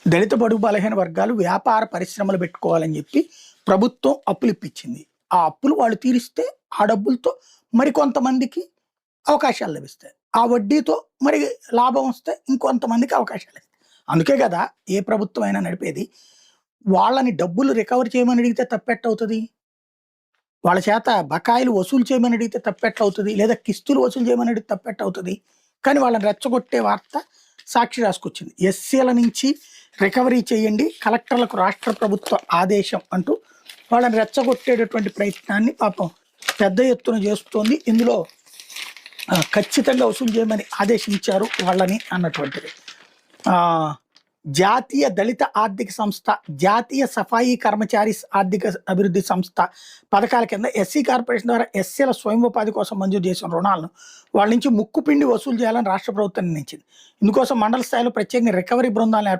దళిత బడుగు బలహీన వర్గాలు వ్యాపార పరిశ్రమలు పెట్టుకోవాలని చెప్పి ప్రభుత్వం అప్పులు ఇప్పించింది. ఆ అప్పులు వాళ్ళు తీరిస్తే ఆ డబ్బులతో మరికొంతమందికి అవకాశాలు లభిస్తాయి. ఆ వడ్డీతో మరి లాభం వస్తే ఇంకొంతమందికి అవకాశాలు ఇస్తాయి. అందుకే కదా ఏ ప్రభుత్వం అయినా నడిపేది. వాళ్ళని డబ్బులు రికవర్ చేయమని అడిగితే తప్పెట్టవుతుంది? వాళ్ళ చేత బకాయిలు వసూలు చేయమని అడిగితే తప్పెట్టవుతుంది? లేదా కిస్తులు వసూలు చేయమని అడిగితే తప్పెట్టవుతుంది? కానీ వాళ్ళని రెచ్చగొట్టే వార్త సాక్షి రాసుకొచ్చింది. ఎస్సీల నుంచి రికవరీ చేయండి, కలెక్టర్లకు రాష్ట్ర ప్రభుత్వ ఆదేశం అంటూ వాళ్ళని రెచ్చగొట్టేటటువంటి ప్రయత్నాన్ని పాపం పెద్ద ఎత్తున చేస్తోంది. ఇందులో ఖచ్చితంగా వసూలు చేయమని ఆదేశించారు వాళ్ళని అన్నటువంటిది. జాతీయ దళిత ఆర్థిక సంస్థ, జాతీయ సఫాయి కర్మచారీస్ ఆర్థిక అభివృద్ధి సంస్థ పథకాల కింద ఎస్సీ కార్పొరేషన్ ద్వారా ఎస్సీల స్వయం ఉపాధి కోసం మంజూరు చేసిన రుణాలను వాళ్ళ నుంచి ముక్కుపిండి వసూలు చేయాలని రాష్ట్ర ప్రభుత్వం నిర్ణయించింది. ఇందుకోసం మండల స్థాయిలో ప్రత్యేకంగా రికవరీ బృందాలను